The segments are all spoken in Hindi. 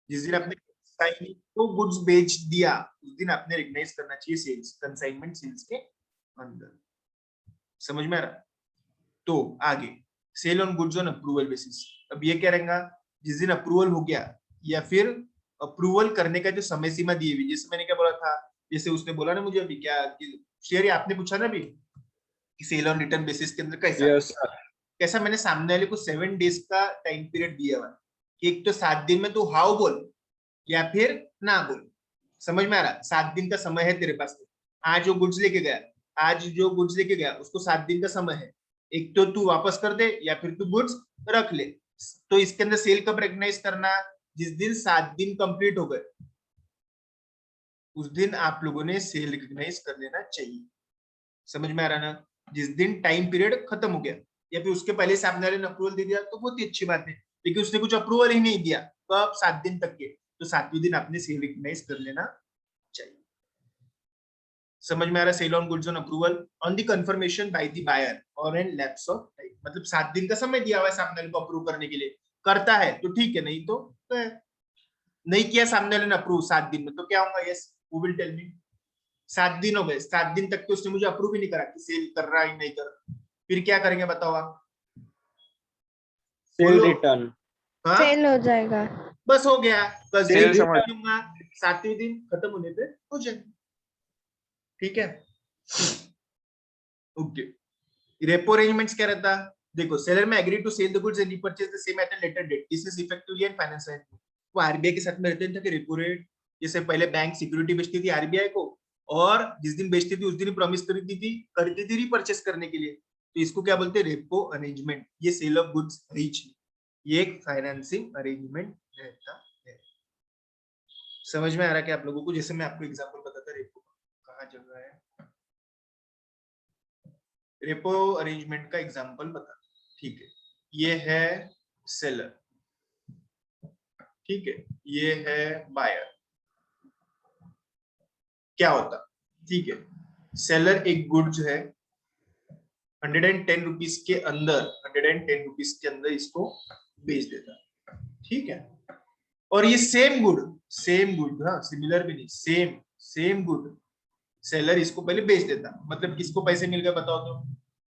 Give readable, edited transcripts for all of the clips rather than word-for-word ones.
जिस दिन आपने तो गुड्स बेच दिया उस दिन आपने रिकग्नाइज करना चाहिए सेल्स, कंसाइनमेंट सेल्स के अंदर। समझ में आ रहा? तो आगे sale on goods on approval basis. अब ये क्या रहेगा, जिस दिन अप्रूवल हो गया या फिर अप्रूवल करने का जो समय सीमा दी हुई, जैसे मैंने क्या बोला था, जैसे उसने बोला ना मुझे अभी क्या शेयर, आपने पूछा ना अभी कि सेल ऑन रिटर्न बेसिस के अंदर कैसा यस सर। कैसा, मैंने सामने वाले को 7 डेज का टाइम पीरियड दिया हुआ कि एक तो 7 दिन में तू हाउ बोल या फिर ना बोल। समझ में आ रहा? 7 दिन का समय है तेरे पास। आज जो गुड्स लेके गया, आज जो गुड्स लेके गया उसको 7 दिन का समय है, एक तो तू वापस कर दे या फिर तू गुड्स रख ले। तो इसके अंदर सेल कब रिकग्नाइज करना, जिस दिन 7 दिन कंप्लीट हो गए उस दिन आप लोगों ने सेल रिकग्नाइज कर लेना चाहिए। समझ में आ रहा ना? जिस दिन टाइम पीरियड खत्म हो गया या फिर उसके पहले सामने वाले ने अप्रूवल दे दिया तो बहुत ही अच्छी बात है, लेकिन उसने कुछ अप्रूवल ही नहीं दिया तो अब 7 दिन तक के, तो 7वें दिन आपने सेल रिकग्नाइज कर लेना चाहिए। समझ में आ रहा? Sale on goods on approval on the confirmation by the buyer और एन लैप्स ऑफ टाइम, मतलब 7 दिन का समय दिया हुआ है सामने वाले को अप्रूव करने के लिए, करता है तो ठीक है, नहीं तो नहीं किया सामने वाले ने अप्रूव 7 दिन में तो क्या होगा, yes who will tell me. 7 दिन हो गए, 7 दिन तक तो उसने मुझे अप्रूव ही नहीं करा कि सेल कर रहा है नहीं कर रहा, फिर क्या करेंगे बताओ आप? सेल बोलो। रिटर्न। हाँ सेल हो जाएगा। बस हो गया, कल से सेल रिटर्न समझ। करूंगा, 7वें दिन खत्म होने पे हो जाएगा। ठीक है, ओके। रेपो अरेंजमेंट्स क्या रहता? देखो, सेलर में agree to sell the goods and repurchase the same at a later date, this is effectively and financial. वो आरबीआई के साथ में रहते थे कि रेपो रेट, जैसे पहले बैंक सिक्योरिटी बेचती थी आरबीआई को, और जिस दिन बेचती थी उस दिन प्रॉमिस करती थी रीपरचेज करने के लिए, तो इसको क्या बोलते हैं, रेपो अरेंजमेंट। ये सेल ऑफ गुड्स रीच, ये एक फाइनेंसिंग अरेंजमेंट रहता है। समझ में आ रहा है कि आप लोगों को? जैसे मैं आपको एग्जांपल बताता, रेपो कहाँ जगह है, रेपो अरेंजमेंट का एग्जांपल बता। ठीक है, ये है सेलर, ठीक है, ये है बायर। क्या होता, ठीक है, सेलर एक गुड जो है 110 रुपीज के अंदर, 110 रुपीज के अंदर इसको बेच देता, ठीक है। और ये सेम गुड, हाँ सिमिलर भी नहीं, सेम गुड सेलर इसको पहले बेच देता, मतलब किसको पैसे मिल गए बताओ तो,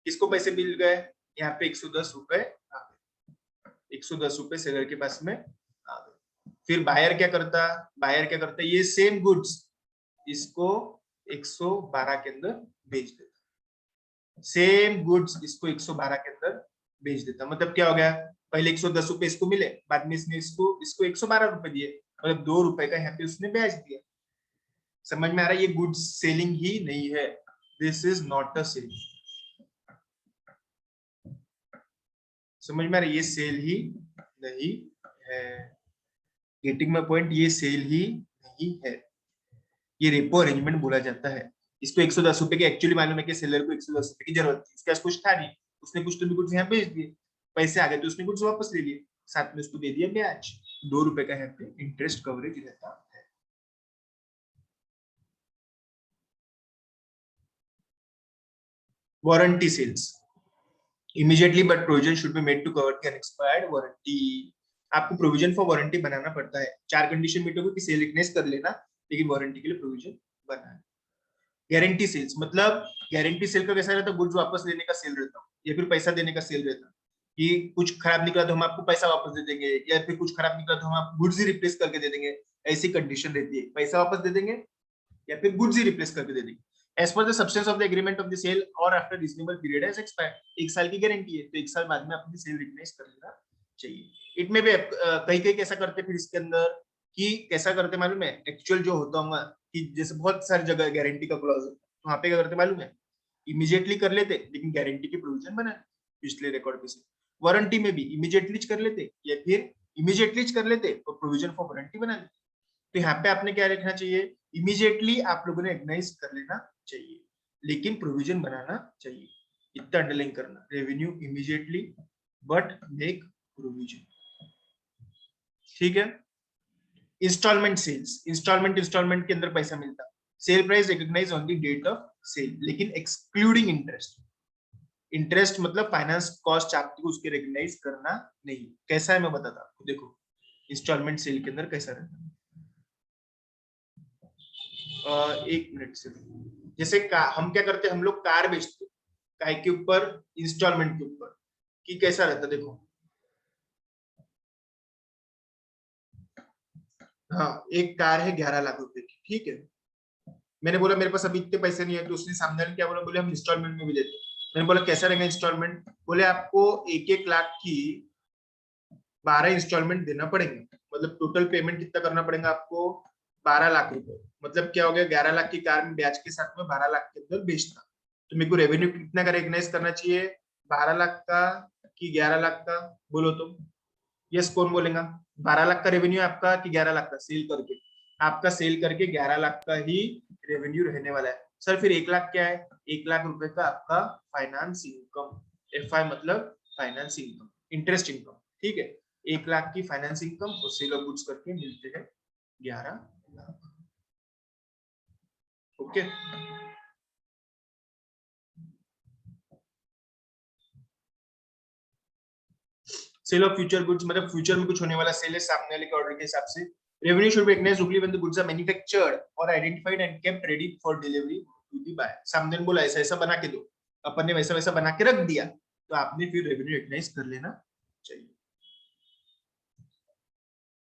किसको पैसे मिल गए, यहाँ पे 110 रुपए आ गए, 110 रुपए सेलर के पास में आ गए। फिर बायर क्या करता, ये सेम गुड्स इसको 112 के अंदर बेच देता, सेम गुड्स इसको 112 के अंदर बेच देता। मतलब क्या हो गया, पहले 110 रुपए इसको मिले, बाद में इसने इसको इसको 112 रुपए दिए, मतलब 2 रुपए का यहाँ पे उसने ब्याज दिया। समझ में आ रहा है? ये गुड्स सेलिंग ही नहीं है, this is not a sale. समझ में आ रहा है? ये सेल ही नहीं है, गेटिंग माय पॉइंट, ये सेल ही नहीं है, ये रेपो अरेंजमेंट बोला जाता है। इसको 110 रुपए की एक्चुअली मालूम है कि सेलर को 110 रुपए की जरूरत थी, उसके पास कुछ था नहीं, उसने कुछ तो भी कुछ यहाँ भेज दिए, पैसे आ गए तो उसने कुछ वापस ले लिए, साथ में उसको दे दिया ब्याज, 2 रुपए का यहाँ पे इंटरेस्ट कवरेज रहता है। Warranty sales immediately but provision should be made to cover the unexpired warranty. आपको प्रोविजन फॉर वारंटी बनाना पड़ता है, 4 कंडीशन मीट होगी कि सेल रिकग्नाइज कर लेना, लेकिन वारंटी के लिए प्रोविजन बनाना। गारंटी सेल्स मतलब, गारंटी सेल का कैसा रहता है, गुड्स वापस लेने का सेल रहता या फिर पैसा देने का सेल रहता, कि कुछ खराब निकला तो हम आपको पैसा वापस दे देंगे, या फिर कुछ खराब निकला तो हम आपको गुड्स ही रिप्लेस करके दे देंगे। ऐसी कंडीशन रहती है, पैसा वापस दे देंगे या फिर गुड्स ही रिप्लेस करके दे देंगे। As per the substance of the agreement of the sale और after reasonable period has expired, 1 साल की गारंटी है तो 1 साल बाद में अपनी सेल रिकग्नाइज कर लेना चाहिए। इट में भी कहीं कहीं कैसा करते फिर इसके अंदर, कि कैसा करते मालूम है, एक्चुअल जो होता होगा कि जैसे बहुत सारी जगह गारंटी का क्लॉज होता है, वहां पे क्या करते मालूम है, इमीडिएटली कर लेते लेकिन गारंटी की प्रोविजन बना पिछले रिकॉर्ड पे से। वारंटी में भी इमीडिएटली कर लेते या फिर इमीडिएटली कर लेते और प्रोविजन फॉर वारंटी बना लेते। तो यहाँ पे आपने क्या लिखना चाहिए, इमीडिएटली आप लोगों ने रिकग्नाइज कर लेना चाहिए लेकिन प्रोविजन बनाना चाहिए, इतना अंडरलाइन करना, revenue immediately but make provision. ठीक है। इंस्टॉलमेंट सेल्स, इंस्टॉलमेंट के अंदर पैसा मिलता, sale price recognise on the date of sale लेकिन एक्सक्लूडिंग इंटरेस्ट। इंटरेस्ट मतलब फाइनेंस कॉस्ट आपको उसके रिकॉग्नाइज करना नहीं। कैसा है मैं बताता आपको, देखो इंस्टॉलमेंट सेल के अंदर कैसा रहता है। एक मिनट से, जैसे हम क्या करते हैं, हम लोग कार बेचते, काय के ऊपर, इंस्टॉलमेंट के ऊपर, कि कैसा रहता देखो। हाँ, एक कार है 11 लाख रुपए की, ठीक है। मैंने बोला मेरे पास अभी इतने पैसे नहीं है, तो उसने सामने वाले क्या बोला, बोले हम इंस्टॉलमेंट में भी देते। मैंने बोला कैसा रहेगा इंस्टॉलमेंट, बोले आपको 1-1 लाख की 12 इंस्टॉलमेंट देना पड़ेंगे, मतलब टोटल पेमेंट कितना करना पड़ेगा आपको, 12 लाख रुपए। मतलब क्या हो गया, 11 लाख की कार में ब्याज के साथ में 12 लाख के अंदर बेचना। तो मेरे को रेवेन्यू कितना का रिकग्नाइज करना चाहिए, 12 लाख का कि 11 लाख का, बोलो तो। यस कौन बोलेगा, 12 लाख का रेवेन्यू आपका कि 11 लाख का सेल करके, आपका सेल करके 11 लाख का ही रेवेन्यू रहने वाला है। सर फिर 1 लाख क्या है, 1 लाख रुपए का आपका फाइनेंस इनकम, एफ मतलब फाइनेंस इनकम, इंटरेस्ट इनकम, ठीक है। 1 लाख की फाइनेंस इनकम और सेल ऑफ गुड्स करके मिलते हैं 11 lakh. Okay, sale of future goods मतलब फ्यूचर में कुछ होने वाला सेल है सामने वाले के ऑर्डर के हिसाब से। Revenue should be recognised only when the goods are manufactured और identified and kept ready for delivery to the buyer. सामने बोला ऐसा ऐसा बना के दो, अपन ने वैसा वैसा बना के रख दिया, तो आपने फिर रेवेन्यू रिकग्नाइज कर लेना चाहिए।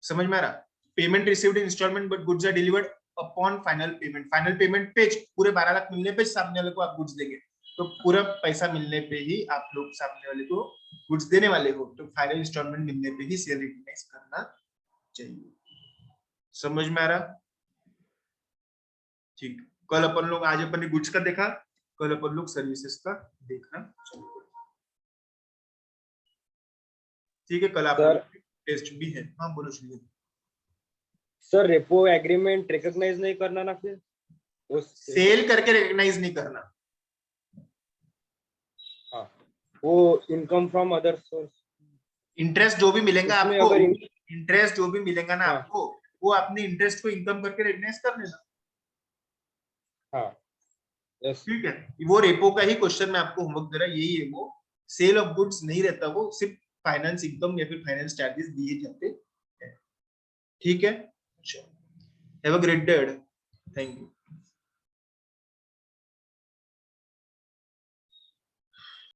समझ में आ रहा, payment received in instalment but goods are delivered upon final payment. Final payment पे पूरे 12 लाख मिलने पे सामने वाले को आप गुड्स देंगे, तो पूरा पैसा मिलने पे ही आप लोग सामने वाले को गुड्स देने वाले हो, तो फाइनल इंस्टॉलमेंट मिलने पे ही सेल रिकग्नाइज करना चाहिए। समझ में आ रहा, ठीक। कल अपन लोग, आज अपन ने गुड्स का देखा, कल अपन लोग सर्विसेज का देखना चालू करेंगे। ठीक है, कल आप सर टेस्ट भी है। हाँ बोलो शुरू। सर रेपो एग्रीमेंट रिकॉग्नाइज नहीं करना ना फिर, सेल करके रिकॉग्नाइज नहीं करना। हाँ, वो income from other source, interest जो भी मिलेगा उसमें आपको, अगर इंटरेस्ट जो भी मिलेगा ना हाँ आपको, वो अपने इंटरेस्ट को इनकम करके रिकॉग्नाइज कर लेना। हाँ यस ठीक है, वो रेपो का ही क्वेश्चन मैं आपको होमवर्क दे रहा, यही है वो। सेल ऑफ गुड्स नहीं रहता, वो सिर्फ फाइनेंस इनकम या फिर फाइनेंस चार्जेस दिए जाते हैं। ठीक है, have a great day, thank you.